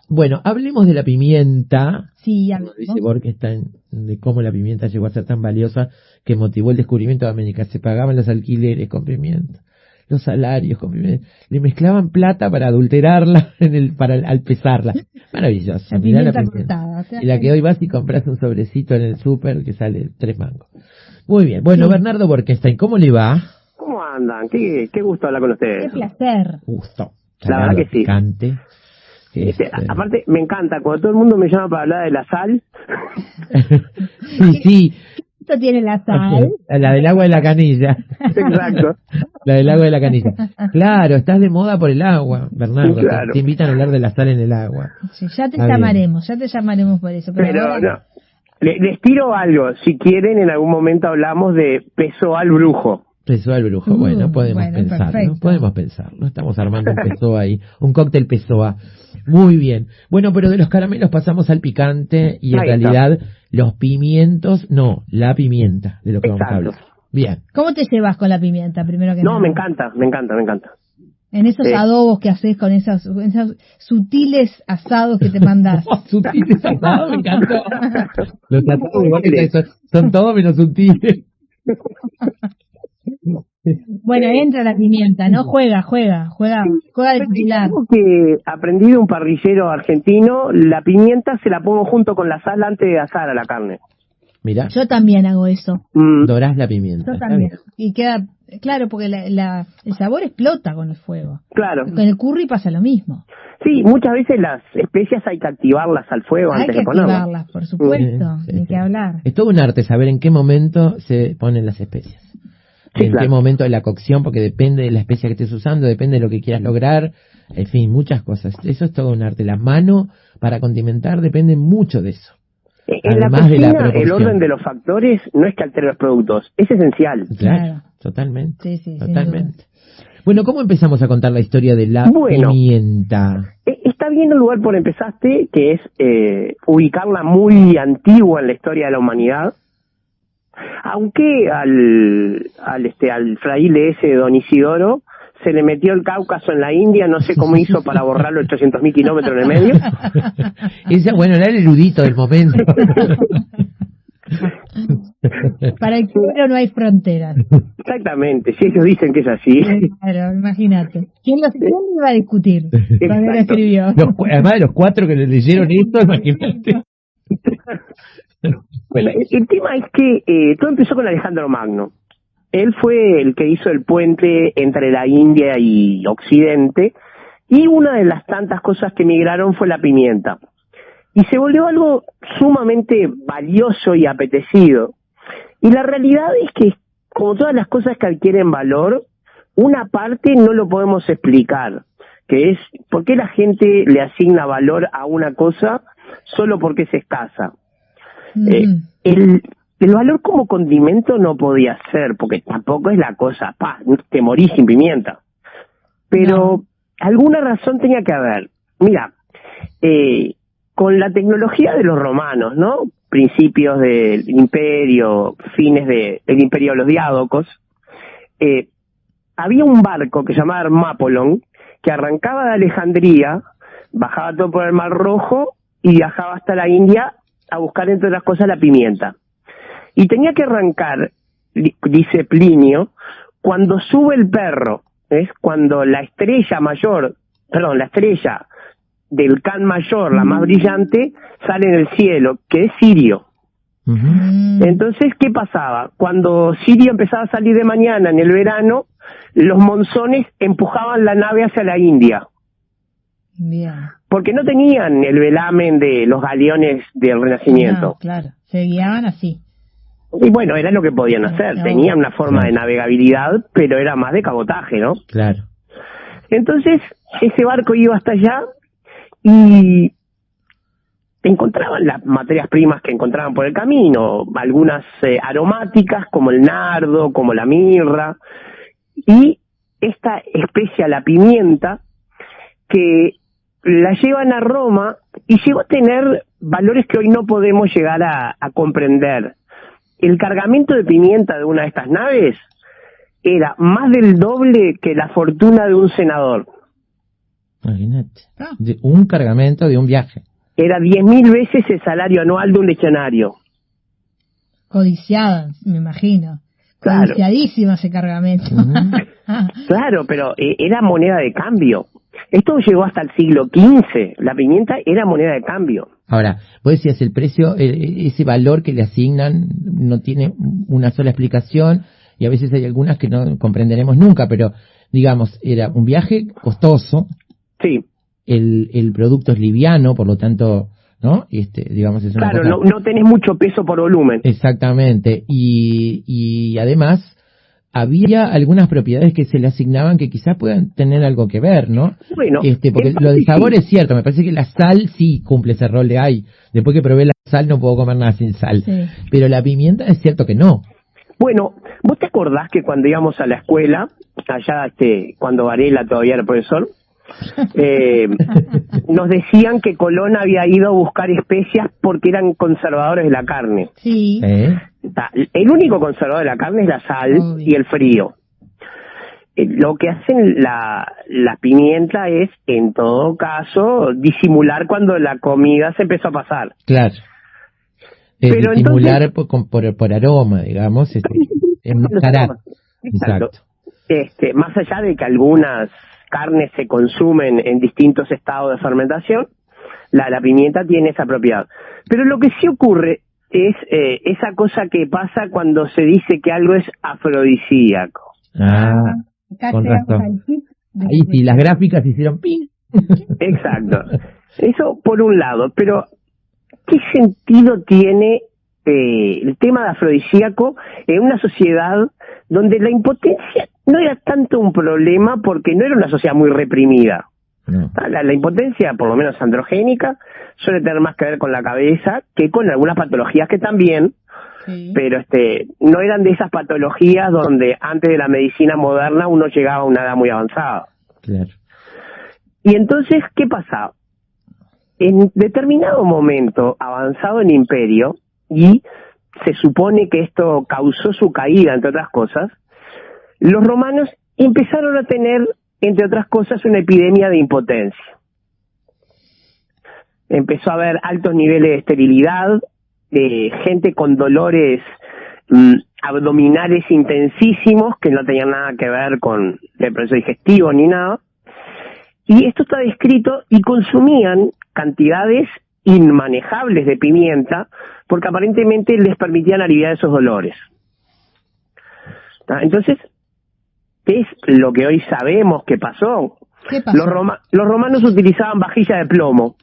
Bueno, hablemos de la pimienta. Sí, Como dice Borkenstein, de cómo la pimienta llegó a ser tan valiosa que motivó el descubrimiento de América. Se pagaban los alquileres con pimienta, los salarios con pimienta. Le mezclaban plata para adulterarla al pesarla. Maravilloso. La Mirá pimienta cortada. Y la que hoy vas y compras un sobrecito en el súper que sale 3 mangos. Muy bien. Bueno, Sí. Bernardo Borkenstein, ¿cómo le va? ¿Cómo andan? Qué gusto hablar con ustedes. Qué placer. Gusto. La verdad que sí. Picante. Aparte, me encanta, cuando todo el mundo me llama para hablar de la sal. Sí. Esto tiene la sal. La del agua de la canilla. Exacto. La del agua de la canilla. Claro, estás de moda por el agua, Bernardo. Claro. Te invitan a hablar de la sal en el agua. Sí, ya te llamaremos por eso. Pero ahora... no. Les tiro algo. Si quieren, en algún momento hablamos de peso al brujo. Pesó al brujo. Bueno, podemos pensarlo. Perfecto. Podemos pensarlo. Estamos armando un pessoa ahí. Un cóctel pessoa. Muy bien. Bueno, pero de los caramelos pasamos al picante y en realidad los pimientos, no, la pimienta, de lo que vamos a hablar. Bien. ¿Cómo te llevas con la pimienta, primero que nada? No, me encanta. En esos adobos que haces con esos sutiles asados que te mandas. Sutiles asados, me encantó. Los asados igual que son todos menos sutiles. Bueno, entra la pimienta, ¿no? Juega de titular. Algo que aprendí de un parrillero argentino, la pimienta se la pongo junto con la sal antes de asar a la carne. Mirá. Yo también hago eso. Dorás la pimienta. Yo también. Y queda, claro, porque el sabor explota con el fuego. Claro. Con el curry pasa lo mismo. Sí, muchas veces las especias hay que activarlas al fuego antes de ponerlas. Hay que activarlas, por supuesto, hay que hablar. Es todo un arte saber en qué momento se ponen las especias. En qué momento de la cocción, porque depende de la especia que estés usando, depende de lo que quieras lograr, en fin, muchas cosas. Eso es todo un arte. La mano para condimentar depende mucho de eso. En la cocina, el orden de los factores no es que altere los productos, es esencial. Claro, totalmente. Sí, totalmente. Bueno, ¿cómo empezamos a contar la historia de la pimienta? Está bien el lugar por empezaste, que es ubicarla muy antigua en la historia de la humanidad. Aunque al fraile ese Don Isidoro se le metió el Cáucaso en la India, no sé cómo hizo para borrar los 800.000 kilómetros en el medio. Bueno, era el erudito del momento. Para el pueblo no hay fronteras. Exactamente, si ellos dicen que es así. Claro, imagínate. ¿Quién iba a discutir cuando lo escribió? Además de los 4 que le leyeron esto, imagínate. Bueno, el tema es que todo empezó con Alejandro Magno. Él fue el que hizo el puente entre la India y Occidente, y una de las tantas cosas que migraron fue la pimienta. Y se volvió algo sumamente valioso y apetecido. Y la realidad es que, como todas las cosas que adquieren valor, una parte no lo podemos explicar, que es por qué la gente le asigna valor a una cosa solo porque es escasa. El valor como condimento no podía ser, porque tampoco es la cosa, te morís sin pimienta. Pero alguna razón tenía que haber. Mira, con la tecnología de los romanos, ¿no? Principios del imperio, fines del imperio de los diádocos, había un barco que se llamaba Hermapolón, que arrancaba de Alejandría, bajaba todo por el Mar Rojo y viajaba hasta la India a buscar, entre otras cosas, la pimienta. Y tenía que arrancar, dice Plinio, cuando sube el perro, es cuando la estrella del Can mayor, la más brillante, sale en el cielo, que es Sirio. Entonces, ¿qué pasaba? Cuando Sirio empezaba a salir de mañana en el verano, los monzones empujaban la nave hacia la India. Bien. Porque no tenían el velamen de los galeones del Renacimiento. No, claro, se guiaban así. Y bueno, era lo que podían hacer. Tenían una forma de navegabilidad, pero era más de cabotaje, ¿no? Claro. Entonces, ese barco iba hasta allá y encontraban las materias primas que encontraban por el camino, algunas aromáticas como el nardo, como la mirra, y esta especia, la pimienta, que la llevan a Roma y llegó a tener valores que hoy no podemos llegar a comprender. El cargamento de pimienta de una de estas naves era más del doble que la fortuna de un senador. Imagínate. De un cargamento de un viaje. Era 10.000 veces el salario anual de un legionario. Codiciada, me imagino. Claro. Codiciadísima ese cargamento. Claro, pero era moneda de cambio. Esto llegó hasta el siglo XV. La pimienta era moneda de cambio. Ahora, vos decías el precio, ese valor que le asignan no tiene una sola explicación y a veces hay algunas que no comprenderemos nunca, pero digamos, era un viaje costoso. Sí. El producto es liviano, por lo tanto, ¿no? Digamos, es una claro, cosa... no tenés mucho peso por volumen. Exactamente. Y además, había algunas propiedades que se le asignaban que quizás puedan tener algo que ver, ¿no? Bueno, porque lo del sabor es cierto, me parece que la sal sí cumple ese rol de ay, después que probé la sal no puedo comer nada sin sal. Sí. Pero la pimienta es cierto que no. Bueno, ¿vos te acordás que cuando íbamos a la escuela, allá cuando Varela todavía era profesor, nos decían que Colón había ido a buscar especias porque eran conservadores de la carne? Sí. El único conservador de la carne es la sal y el frío. Lo que hacen la pimienta es, en todo caso, disimular cuando la comida se empezó a pasar. Claro. Pero disimular entonces, por aroma, digamos, enmascarar. Exacto. Más allá de que algunas carnes se consumen en distintos estados de fermentación, la pimienta tiene esa propiedad. Pero lo que sí ocurre es esa cosa que pasa cuando se dice que algo es afrodisíaco. Con razón. Ahí sí, las gráficas hicieron ping. Exacto. Eso por un lado, pero ¿qué sentido tiene el tema de afrodisíaco en una sociedad donde la impotencia no era tanto un problema porque no era una sociedad muy reprimida? No. La impotencia, por lo menos androgénica, suele tener más que ver con la cabeza que con algunas patologías que también, pero no eran de esas patologías donde antes de la medicina moderna uno llegaba a una edad muy avanzada. Claro. Y entonces, ¿qué pasaba? En determinado momento avanzado el imperio, y se supone que esto causó su caída, entre otras cosas, los romanos empezaron a tener, entre otras cosas, una epidemia de impotencia. Empezó a haber altos niveles de esterilidad, gente con dolores abdominales intensísimos que no tenían nada que ver con el proceso digestivo ni nada. Y esto está descrito, y consumían cantidades inmanejables de pimienta porque aparentemente les permitían aliviar esos dolores. Entonces, ¿qué es lo que hoy sabemos que pasó? ¿Qué pasó? Los romanos utilizaban vajilla de plomo,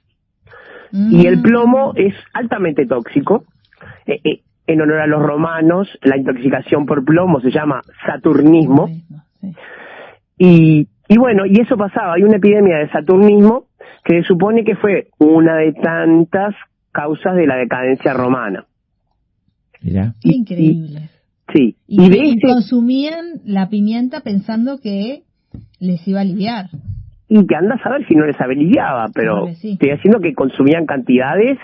y el plomo es altamente tóxico. En honor a los romanos, la intoxicación por plomo se llama saturnismo. Y bueno, y eso pasaba, hay una epidemia de saturnismo que se supone que fue una de tantas causas de la decadencia romana. Mira. Increíble. Sí. Y consumían la pimienta pensando que les iba a aliviar. Y que anda a saber si no les aliviaba, pero estoy diciendo que consumían cantidades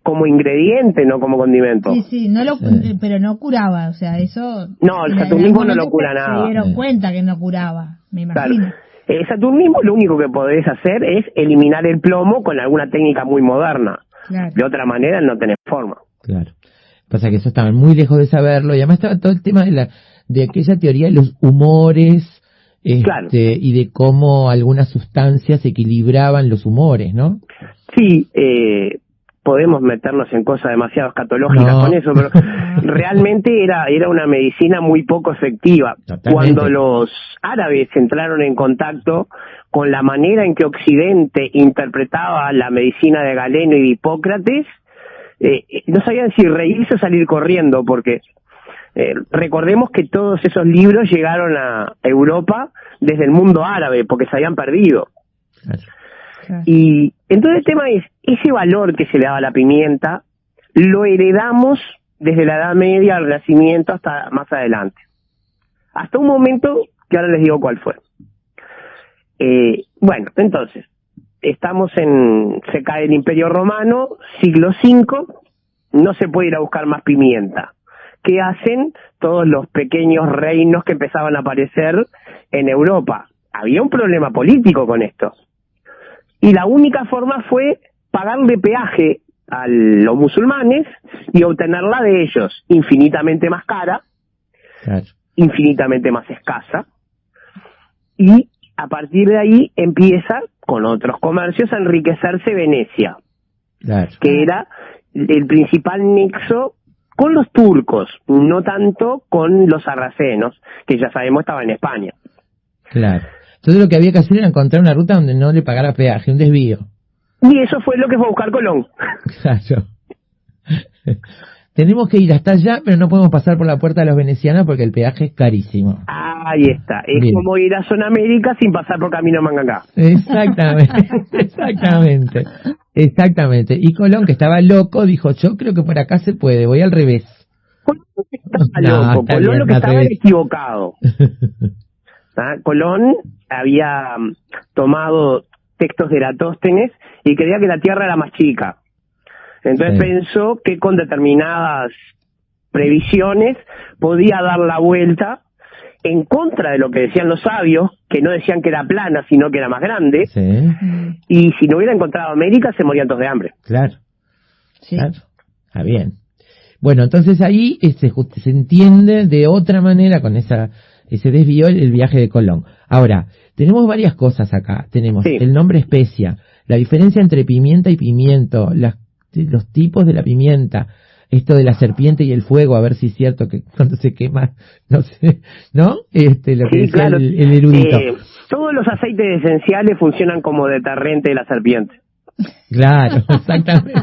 como ingrediente, no como condimento. Sí, pero no curaba, o sea, eso... No, el saturnismo no lo cura nada. Se dieron cuenta que no curaba, me imagino. Claro. El saturnismo lo único que podés hacer es eliminar el plomo con alguna técnica muy moderna. Claro. De otra manera no tenés forma. Claro. Pasa que eso estaban muy lejos de saberlo, y además estaba todo el tema de aquella teoría de los humores, claro, y de cómo algunas sustancias equilibraban los humores, ¿no? Sí, podemos meternos en cosas demasiado escatológicas con eso, pero realmente era una medicina muy poco efectiva. Totalmente. Cuando los árabes entraron en contacto con la manera en que Occidente interpretaba la medicina de Galeno y de Hipócrates, no sabían si reírse o salir corriendo, porque recordemos que todos esos libros llegaron a Europa desde el mundo árabe, porque se habían perdido. Claro. Y entonces el tema es, ese valor que se le daba a la pimienta, lo heredamos desde la Edad Media al Renacimiento hasta más adelante. Hasta un momento que ahora les digo cuál fue. Bueno, entonces, se cae el Imperio Romano, siglo V, no se puede ir a buscar más pimienta. ¿Qué hacen todos los pequeños reinos que empezaban a aparecer en Europa? Había un problema político con esto, y la única forma fue pagarle peaje a los musulmanes y obtenerla de ellos, infinitamente más cara, Claro. infinitamente más escasa, y a partir de ahí empieza, con otros comercios, a enriquecerse Venecia, Claro. que era el principal nexo con los turcos, no tanto con los sarracenos, que ya sabemos estaban en España. Claro. Entonces lo que había que hacer era encontrar una ruta donde no le pagara peaje, un desvío. Y eso fue lo que fue a buscar Colón. Claro. Tenemos que ir hasta allá, pero no podemos pasar por la puerta de los venecianos porque el peaje es carísimo. Ahí está, es Bien. como ir a Zona América sin pasar por Camino Mangacá. Exactamente. Exactamente. Y Colón, que estaba loco, dijo, yo creo que por acá se puede, voy al revés. Colón estaba No, loco, está Colón bien, lo que al estaba revés. era equivocado. Colón había tomado textos de Eratóstenes y creía que la Tierra era más chica. Entonces Sí. pensó que con determinadas previsiones podía dar la vuelta en contra de lo que decían los sabios, que no decían que era plana, sino que era más grande, Sí, y si no hubiera encontrado América se morían todos de hambre. claro. Sí. Claro. Está bien. Bueno, entonces ahí se entiende de otra manera con ese desvío el viaje de Colón. Ahora, tenemos varias cosas acá. Tenemos Sí. el nombre especia, la diferencia entre pimienta y pimiento, los tipos de la pimienta, esto de la serpiente y el fuego, a ver si es cierto que cuando se quema, no sé, ¿no? Lo que Sí, decía claro. el erudito. Todos los aceites esenciales funcionan como deterrente de la serpiente. Claro, exactamente.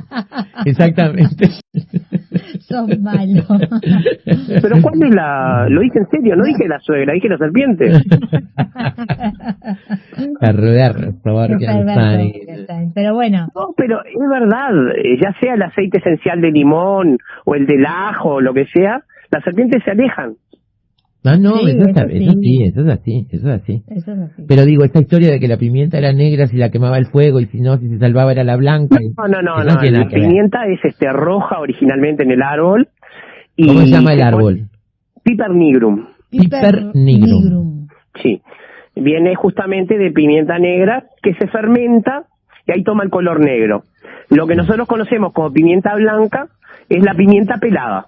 Exactamente. Sos malo. Pero ¿cuál es lo dije en serio? No dije la suegra, dije la serpiente. Pero bueno, No, pero es verdad, ya sea el aceite esencial de limón o el del ajo o lo que sea, las serpientes se alejan. No, no, Sí, eso es eso sí. eso es así. eso es así. Pero digo, esta historia de que la pimienta era negra si la quemaba el fuego y si no, si se salvaba era la blanca. No, eso tiene la nada que ver. pimienta es roja originalmente en el árbol. Y ¿Cómo se llama el pone árbol? Piper nigrum, Piper nigrum. sí. Viene justamente de pimienta negra que se fermenta y ahí toma el color negro. Lo que nosotros conocemos como pimienta blanca es la pimienta pelada,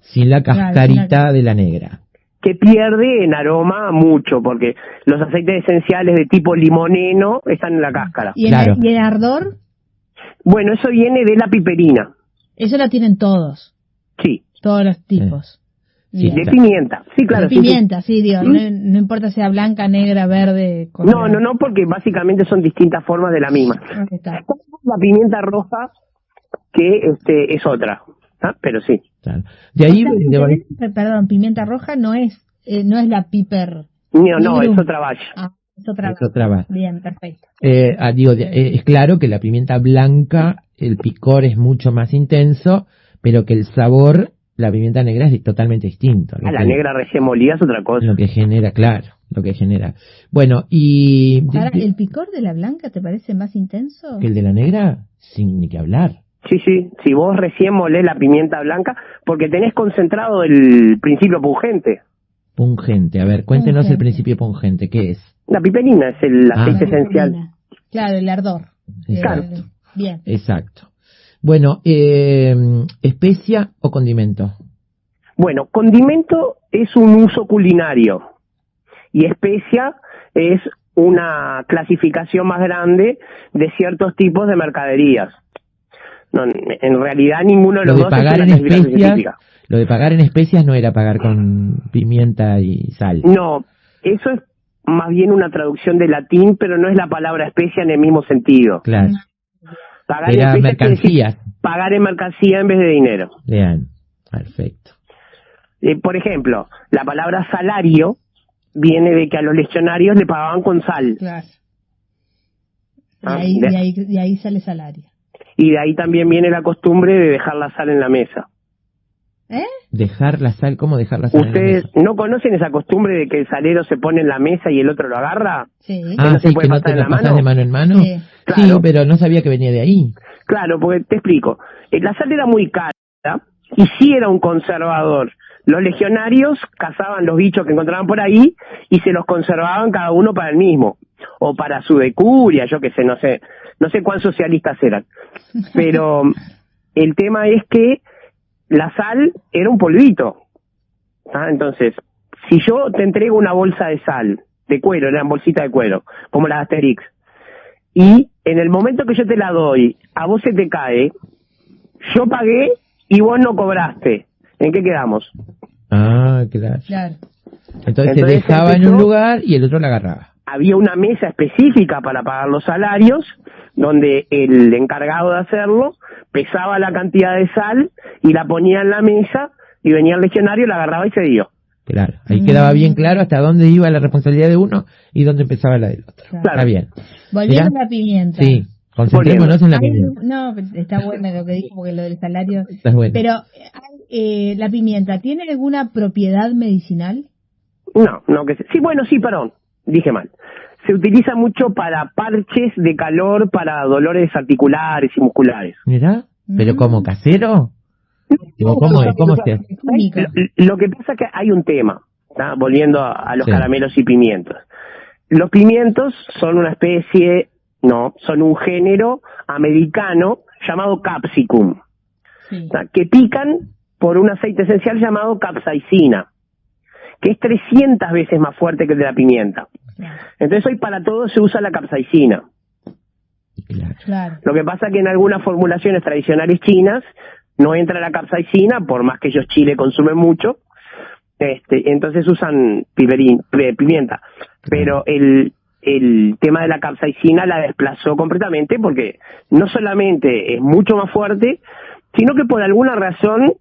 Sin la cascarita de la negra. que pierde en aroma mucho, porque los aceites esenciales de tipo limoneno están en la cáscara. ¿Y Claro. y el ardor? Bueno, eso viene de la piperina, Eso la tienen todos, sí, todos los tipos. Sí, Bien. de pimienta, sí, claro. De sí, sí. pimienta, sí, digo, no importa sea blanca, negra, verde. No, porque básicamente son distintas formas de la misma. Ahí está. La pimienta roja, que es otra, pero sí. Claro. De ahí, Perdón, pimienta roja no es la piper. No, es otra valla. Ah, es otra. es otra base. Bien, perfecto. Es claro que la pimienta blanca, el picor es mucho más intenso, pero que el sabor, la pimienta negra es totalmente distinto. La negra recién molida es otra cosa. Lo que genera, claro, lo que genera. Bueno, y... Ahora, ¿el picor de la blanca te parece más intenso? ¿Que el de la negra? Sin ni que hablar. Sí, si vos recién molés la pimienta blanca, porque tenés concentrado el principio pungente. Pungente, a ver, cuéntenos Pungente. el principio pungente, ¿qué es? La piperina es el aceite La esencial. vitamina. Claro, el ardor. Exacto. Bien. Exacto. Bueno, ¿especia o condimento? Bueno, condimento es un uso culinario y especia es una clasificación más grande de ciertos tipos de mercaderías. No, en realidad ninguno de los dos es una clasificación científica. Lo de pagar en especias no era pagar con pimienta y sal. No, eso es más bien una traducción de latín, pero no es la palabra especia en el mismo sentido. Claro. Pagar Era en especia quiere decir mercancías. pagar en mercancía en vez de dinero. Bien, perfecto. Por ejemplo, la palabra salario viene de que a los legionarios le pagaban con sal. Claro. Ah, Y ahí sale salario. Y de ahí también viene la costumbre de dejar la sal en la mesa. Dejar la sal, ¿cómo dejar la sal en la ¿Ustedes mesa? no conocen esa costumbre de que el salero se pone en la mesa y el otro lo agarra? Sí. Ah, no se sí, puede que no pasar te en lo la pasas mano. de mano en mano. Sí. Sí, Claro. pero no sabía que venía de ahí. Claro, porque te explico. La sal era muy cara y sí era un conservador, los legionarios cazaban los bichos que encontraban por ahí y se los conservaban cada uno para el mismo, o para su decuria, yo qué sé, no sé cuán socialistas eran. Pero el tema es que la sal era un polvito. Entonces, si yo te entrego una bolsa de sal, de cuero, eran bolsitas de cuero, como la de Asterix, y en el momento que yo te la doy, a vos se te cae, yo pagué y vos no cobraste. ¿En qué quedamos? Ah, claro. Claro. Entonces se dejaba en un lugar y el otro la agarraba. Había una mesa específica para pagar los salarios, donde el encargado de hacerlo pesaba la cantidad de sal y la ponía en la mesa, y venía el legionario, la agarraba y se dio. Claro, ahí quedaba bien claro hasta dónde iba la responsabilidad de uno y dónde empezaba la del otro. Claro. Está bien. Volviendo a la pimienta. Sí, concentrémonos en la pimienta. No, está bueno lo que dijo, porque lo del salario... Está bueno. Pero, ¿la pimienta tiene alguna propiedad medicinal? No, sí, bueno, sí, perdón, dije mal. Se utiliza mucho para parches de calor, para dolores articulares y musculares. ¿Mirá? ¿Pero como casero? ¿Cómo se hace? Lo que pasa es que hay un tema, ¿tá? Volviendo a los Sí. caramelos y pimientos. Los pimientos son una especie, son un género americano llamado capsicum, Sí. ¿tá? Que pican por un aceite esencial llamado capsaicina, que es 300 veces más fuerte que el de la pimienta. Entonces hoy para todo se usa la capsaicina. Claro. Lo que pasa es que en algunas formulaciones tradicionales chinas no entra la capsaicina, por más que ellos Chile consumen mucho, entonces usan pimienta. Pero el tema de la capsaicina la desplazó completamente, porque no solamente es mucho más fuerte, sino que por alguna razón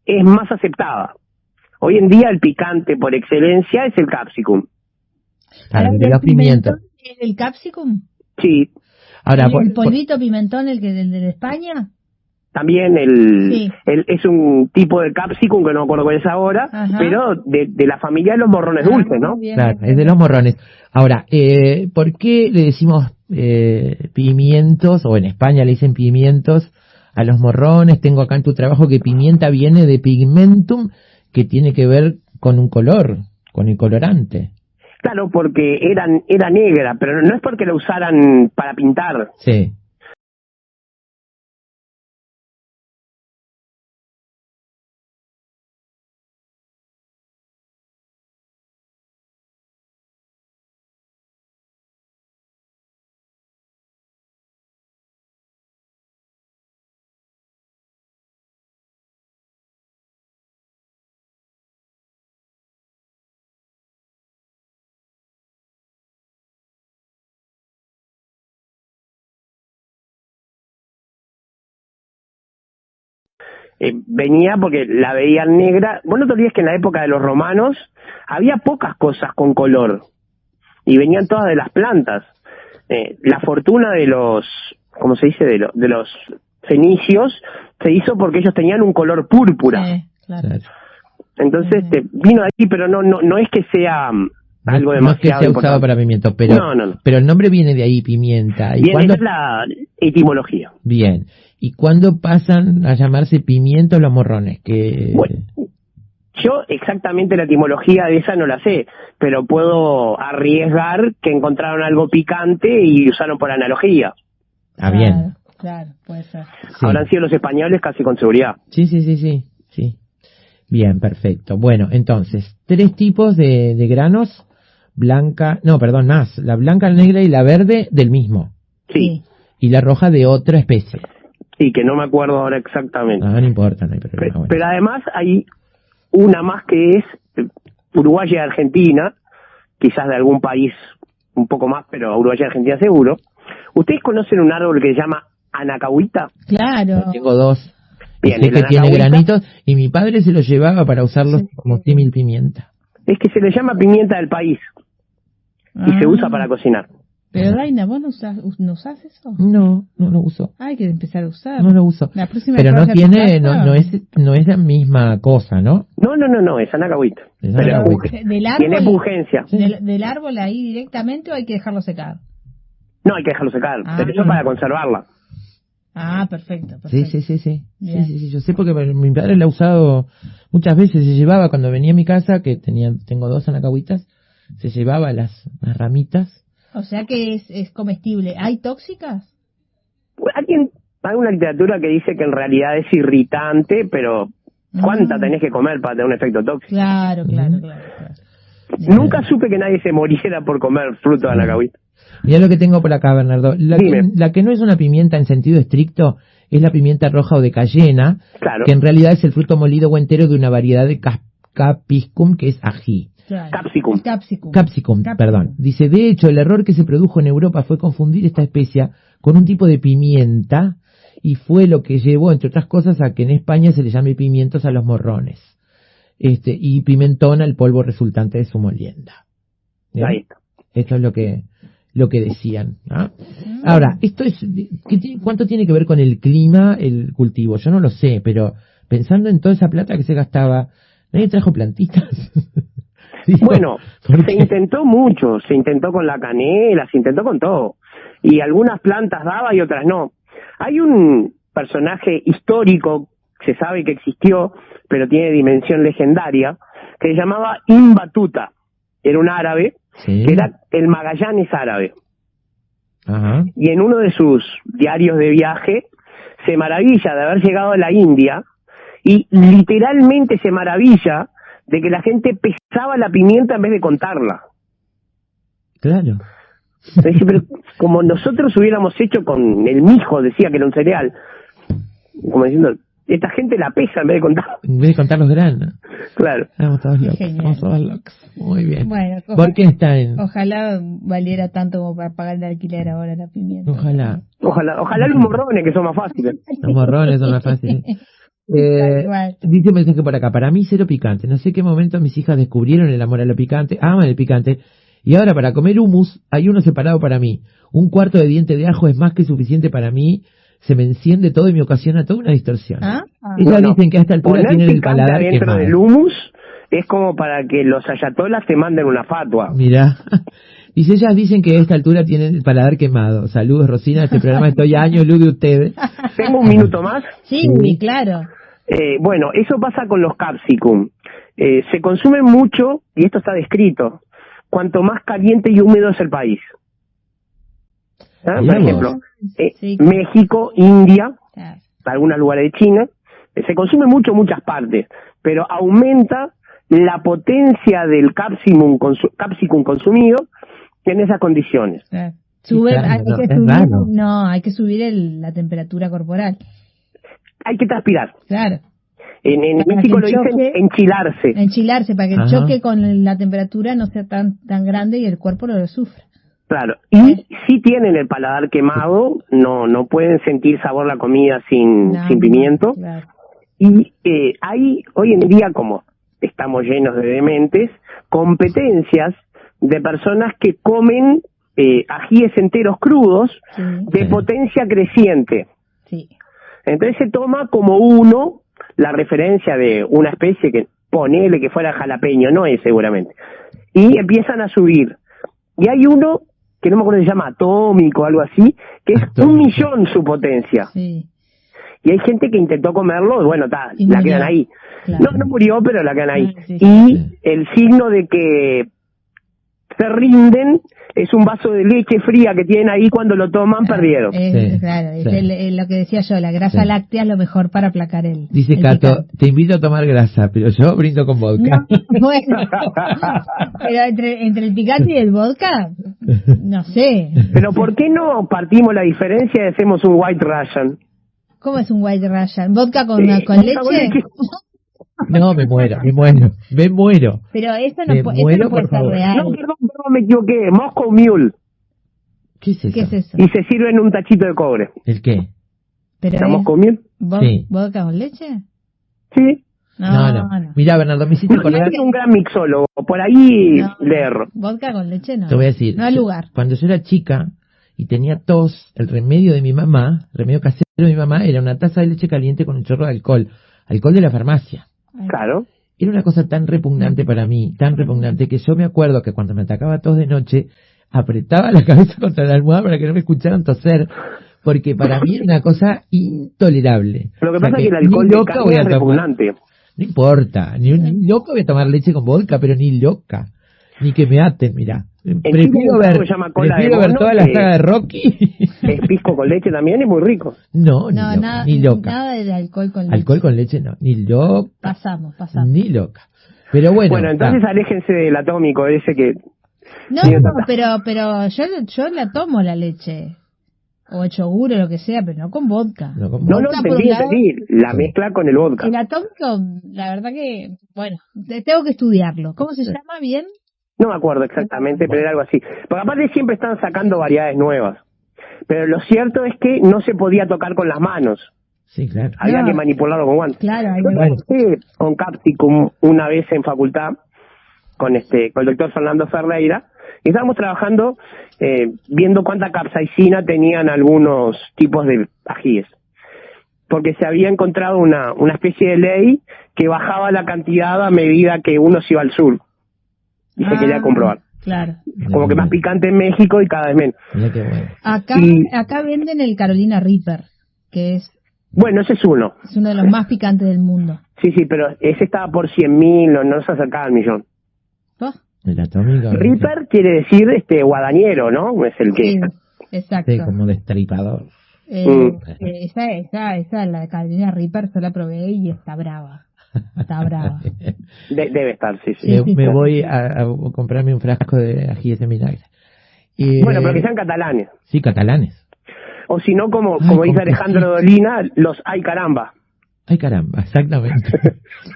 es más aceptada. Hoy en día el picante por excelencia es el capsicum. Claro, ¿El los pimientos. ¿Es el capsicum? Sí. Ahora, ¿El polvito pimentón, el de España? También es un tipo de capsicum que no me acuerdo cuál es ahora, Ajá. pero de la familia de los morrones dulces, ¿no? Bien, claro, bien. es de los morrones. Ahora, ¿por qué le decimos pimientos, o en España le dicen pimientos a los morrones? Tengo acá en tu trabajo que pimienta viene de pigmentum, que tiene que ver con un color, con el colorante. Claro, porque era negra, pero no es porque la usaran para pintar. Sí. Venía porque la veían negra. Vos no te olvides que en la época de los romanos había pocas cosas con color y venían todas de las plantas. La fortuna de los, ¿cómo se dice? De los fenicios se hizo porque ellos tenían un color púrpura. Sí, claro. Entonces vino de ahí, pero no es que sea algo demasiado no es que sea importante. usado para pimiento, pero No. pero el nombre viene de ahí, pimienta. ¿Y Bien, cuándo? esa es la etimología. Bien. ¿Y cuándo pasan a llamarse pimientos los morrones? Bueno, yo exactamente la etimología de esa no la sé, pero puedo arriesgar que encontraron algo picante y usaron por analogía. Bien. Claro, puede ser. Sí. Habrán sido los españoles casi con seguridad. Sí. Bien, perfecto. Bueno, entonces, 3 tipos de granos, más, la blanca, la negra y la verde del mismo, Sí, y la roja de otra especie. sí, que no me acuerdo ahora exactamente. No importa, no hay problema. Bueno. Pero además hay una más que es Uruguay y Argentina, quizás de algún país un poco más, pero Uruguay y Argentina seguro. ¿Ustedes conocen un árbol que se llama anacahuita? Claro. Tengo 2. Bien, Sé el que tiene anacahuita granitos y mi padre se los llevaba para usarlos como símil pimienta. es que se le llama pimienta del país y se usa para cocinar. Pero Daina, ¿vos no usás eso? No lo uso. Hay que empezar a usar. No lo uso. La próxima Pero no vez que vayas a tiene, tu casa, no es la misma cosa, ¿no? No, es anacahuita. Es Pero anacahuita. del tiene árbol, pungencia. del árbol ahí directamente, o hay que dejarlo secar. No, hay que dejarlo secar, pero eso bien. para conservarla. Ah, perfecto. Sí. Sí, yo sé porque mi padre la ha usado muchas veces, se llevaba cuando venía a mi casa, que tengo 2 anacahuitas, se llevaba las ramitas. O sea que es comestible. ¿Hay tóxicas? Hay una literatura que dice que en realidad es irritante, pero ¿cuánta tenés que comer para tener un efecto tóxico? Claro. Nunca supe que nadie se muriera por comer fruto de anacahuita. Mirá lo que tengo por acá, Bernardo. La que no es una pimienta en sentido estricto es la pimienta roja o de cayena, Claro. que en realidad es el fruto molido o entero de una variedad de capsicum, que es ají. Claro. Capsicum, Perdón. Dice, de hecho, el error que se produjo en Europa fue confundir esta especia con un tipo de pimienta, y fue lo que llevó, entre otras cosas, a que en España se le llame pimientos a los morrones. Y pimentón al polvo resultante de su molienda. ¿Bien? Ahí está. Esto es lo que decían, ¿no? Ahora, ¿cuánto tiene que ver con el clima, el cultivo? Yo no lo sé, pero pensando en toda esa plata que se gastaba, ¿nadie trajo plantitas? Digo, bueno, se intentó mucho, se intentó con la canela, se intentó con todo. Y algunas plantas daba y otras no. Hay un personaje histórico, se sabe que existió, pero tiene dimensión legendaria, que se llamaba Ibn Battuta. Era un árabe, sí, que era el Magallanes árabe. Ajá. Y en uno de sus diarios de viaje se maravilla de haber llegado a la India y literalmente se maravilla de que la gente pesaba la pimienta en vez de contarla. Claro. Dice, pero como nosotros hubiéramos hecho con el mijo, decía que era un cereal, como diciendo, esta gente la pesa en vez de contar. En vez de contar los granos. Claro. Estamos todos locos. Genial. Estamos todos locos. Muy bien. Bueno, ¿Por qué está en...? Ojalá valiera tanto como para pagar el alquiler ahora la pimienta. Ojalá los morrones, que son más fáciles. Los morrones son más fáciles. Dice un mensaje por acá, para mí cero picante. No sé qué momento mis hijas descubrieron el amor a lo picante, aman el picante, y ahora para comer hummus hay uno separado para mí. Un cuarto de diente de ajo es más que suficiente para mí. Se me enciende todo y me ocasiona toda una distorsión. Ellas dicen que a esta altura tienen el paladar dentro quemado. Del hummus es como para que los ayatolas te manden una fatua. Mirá. Dice, ellas dicen que a esta altura tienen el paladar quemado. Saludos, Rosina, este programa estoy a años luz de ustedes. ¿Tengo un minuto más? Sí, claro. Bueno, eso pasa con los capsicum. Se consumen mucho, y esto está descrito, cuanto más caliente y húmedo es el país. Por ejemplo, México, India, algunos lugares de China, se consume mucho en muchas partes, pero aumenta la potencia del capsicum consumido en esas condiciones. Sube, hay que subir la temperatura corporal. Hay que transpirar. Claro. En México lo dicen enchilarse. Enchilarse, para que el choque con la temperatura no sea tan grande y el cuerpo no lo sufra. Claro, y si tienen el paladar quemado, no pueden sentir sabor la comida sin pimiento. Claro. Y hay hoy en día, como estamos llenos de dementes, competencias de personas que comen ajíes enteros crudos de potencia creciente. Sí. Entonces se toma como la referencia de una especie que ponele que fuera jalapeño, no es seguramente, y empiezan a subir. Y hay uno que no me acuerdo si se llama atómico o algo así, que es 1.000.000 su potencia. Sí. Y hay gente que intentó comerlo y bueno, la quedan ahí. Claro. No murió, pero la quedan ahí. Y el signo de que se rinden es un vaso de leche fría que tienen ahí, cuando lo toman perdieron. Claro, es lo que decía yo, la grasa láctea es lo mejor para aplacar Dice Cato, picante. Te invito a tomar grasa, pero yo brindo con vodka. Bueno, pero entre el picante y el vodka, no sé. Pero ¿por qué no partimos la diferencia y hacemos un White Russian? ¿Cómo es un White Russian? ¿Vodka con leche? No, me muero. Pero esto no puede ser real. No, perdón, me equivoqué. Moscow Mule. ¿Qué es eso? Y se sirve en un tachito de cobre. ¿El qué? ¿La Moscow Mule? ¿Vodka con leche? Sí. No. Mirá, Bernardo, me hiciste acordar. Es un gran mixólogo. Por ahí leer. ¿Vodka con leche? No. Te voy a decir. No hay lugar. Cuando yo era chica y tenía tos, el remedio de mi mamá, remedio casero de mi mamá, era una taza de leche caliente con un chorro de alcohol de la farmacia. Claro. Era una cosa tan repugnante para mí, que yo me acuerdo que cuando me atacaba tos de noche, apretaba la cabeza contra la almohada para que no me escucharan toser, porque para mí es una cosa intolerable. Lo que O sea, pasa es que el ni alcohol de loca carne voy a es tomar. repugnante. No importa, ni loca voy a tomar leche con vodka, pero ni loca. Ni que me aten, mirá. Chile Prefiero hay algo ver, que se llama cola de prefiero ver mono, toda la que saga de Rocky. es pisco con leche también, es muy rico. No, ni No, loca, ni loca. nada de alcohol con leche. Alcohol con leche no, ni loca, Pasamos. ni loca. Pero bueno, Bueno, entonces aléjense del atómico ese que... No, Sí, pero yo la tomo la leche. O el yogur o lo que sea, pero no con vodka. no, con No, Vodka, por entendí, un lado, la Sí. mezcla con el vodka. el atómico, la verdad que, bueno, tengo que estudiarlo. ¿Cómo se llama bien? No me acuerdo exactamente, pero era algo así. Porque aparte siempre están sacando variedades nuevas. Pero lo cierto es que no se podía tocar con las manos. Sí, claro. Había No. que manipularlo con guantes. Claro, ahí Yo me trabajé con Capsicum una vez en facultad con el doctor Fernando Ferreira y estábamos trabajando viendo cuánta capsaicina tenían algunos tipos de ajíes. Porque se había encontrado una especie de ley que bajaba la cantidad a medida que uno se iba al sur. Y se quería comprobar. Claro. Como que más picante en México y cada vez menos. Mira qué bueno. Acá venden el Carolina Reaper, que es Bueno, ese es uno. uno de los más picantes del mundo. Sí, pero ese estaba por 100.000, no se acercaba al millón. ¿Oh? El atómico. Reaper quiere decir guadañero, ¿no? Es el que... Sí, exacto. Sí, como destripador. Esa, la Carolina Reaper, yo la probé y está brava. Está brava. Debe estar, sí. Me voy a comprarme un frasco de ajíes de vinagre. Bueno, pero que sean catalanes. Sí, catalanes. O si no, como Ay, dice como Alejandro que Dolina, los ay caramba. Ay caramba, exactamente.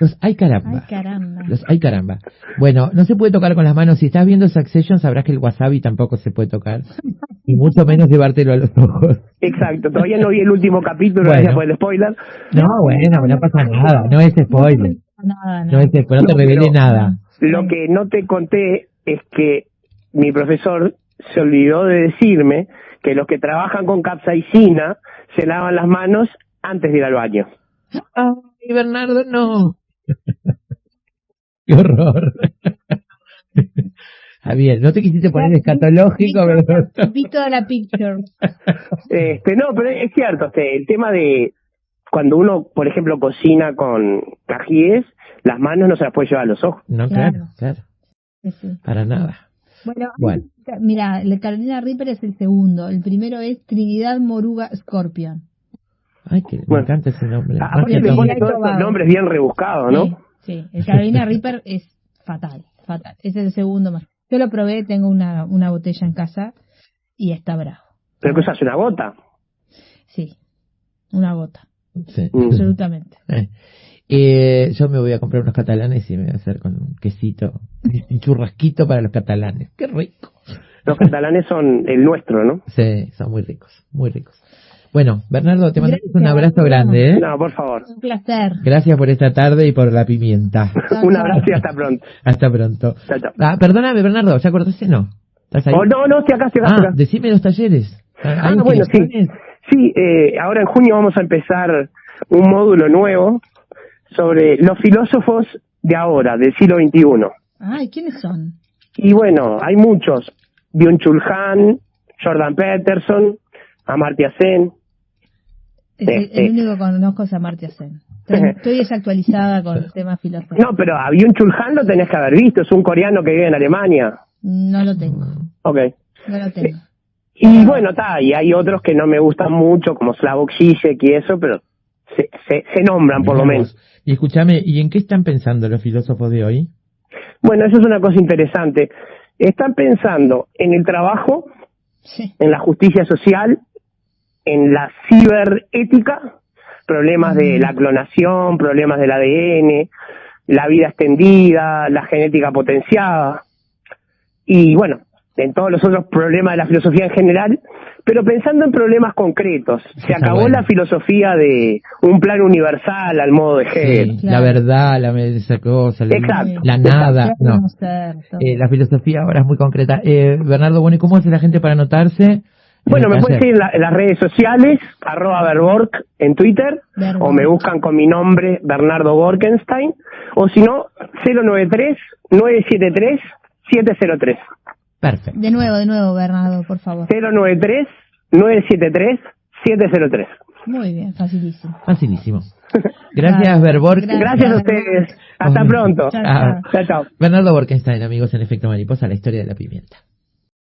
Los ay caramba. Ay, caramba. Los ay caramba. Bueno, no se puede tocar con las manos. Si estás viendo Succession sabrás que el wasabi tampoco se puede tocar. Y mucho menos llevártelo a los ojos. Exacto, todavía no vi el último capítulo, Bueno. gracias por el spoiler. No, bueno, no pasa nada. No es spoiler. Nada, No es spoiler, no te revele pero- nada. Lo que no te conté es que mi profesor se olvidó de decirme que los que trabajan con capsaicina se lavan las manos antes de ir al baño. Ay, Bernardo, no. Qué horror. Javier, no te quisiste poner escatológico, ¿verdad? Vi toda la picture. No, pero es cierto, el tema de cuando uno, por ejemplo, cocina con ajíes, las manos no se las puede llevar a los ojos. No, claro. Sí, sí. Para nada. Bueno, mira, el Carolina Reaper es el segundo. El primero es Trinidad Moruga Scorpion. Ay, que me Bueno. encanta ese nombre. Más Aparte que le todo- pone todos estos nombres bien rebuscados, ¿no? Sí, el Carolina Reaper es fatal. Ese es el segundo más. Yo lo probé, tengo una botella en casa y está bravo. Pero que usas una gota. Sí, una gota, Sí. absolutamente. Yo me voy a comprar unos catalanes y me voy a hacer con un quesito, un churrasquito para los catalanes. ¡Qué rico! Los catalanes son el nuestro, ¿no? Sí, son muy ricos, muy ricos. Bueno, Bernardo, te mandamos un Gracias, abrazo Bernardo. grande, ¿eh? No, por favor. Un placer. Gracias por esta tarde y por la pimienta. Un abrazo y hasta pronto. Hasta pronto. Chao, chao. Perdóname, Bernardo, ¿ya acordaste? No. ¿Estás ahí? Oh, no, estoy acá, estoy acá. Decime los talleres. ¿Hay Bueno, sí. inscripciones? Sí, ahora en junio vamos a empezar un módulo nuevo sobre los filósofos de ahora, del siglo XXI. Ay, ¿quiénes son? Y bueno, hay muchos. Byung-Chul Han, Jordan Peterson, Amartya Sen. El único que conozco es Amartya Sen. Estoy desactualizada con temas filosóficos. No, pero a Byung-Chul Han lo tenés que haber visto, es un coreano que vive en Alemania. No lo tengo. Ok. No lo tengo. Y bueno, y hay otros que no me gustan mucho, como Slavoj Žižek y eso, pero se nombran por lo menos. Y escúchame, ¿y en qué están pensando los filósofos de hoy? Bueno, eso es una cosa interesante. Están pensando en el trabajo, Sí. en la justicia social, en la ciberética, problemas de la clonación, problemas del ADN, la vida extendida, la genética potenciada, y bueno, en todos los otros problemas de la filosofía en general, pero pensando en problemas concretos. Se acabó bueno. la filosofía de un plan universal al modo de Hegel. Sí, claro. la verdad, esa cosa, Exacto. la nada. Ya No. podemos ser todo. La filosofía ahora es muy concreta. Bernardo, bueno, ¿y cómo hace la gente para anotarse? Bueno, me pueden seguir en las redes sociales, @Verborg en Twitter, Verborg. o me buscan con mi nombre, Bernardo Borkenstein, o si no, 093-973-703. Perfecto. De nuevo, Bernardo, por favor. 093-973-703. 703. Muy bien, facilísimo. Facilísimo. Gracias, Berborg. Gracias a ustedes. Hasta pronto. Chao, chao. Chao, chao. Bernardo Borkenstein, amigos, en Efecto Mariposa, la historia de la pimienta.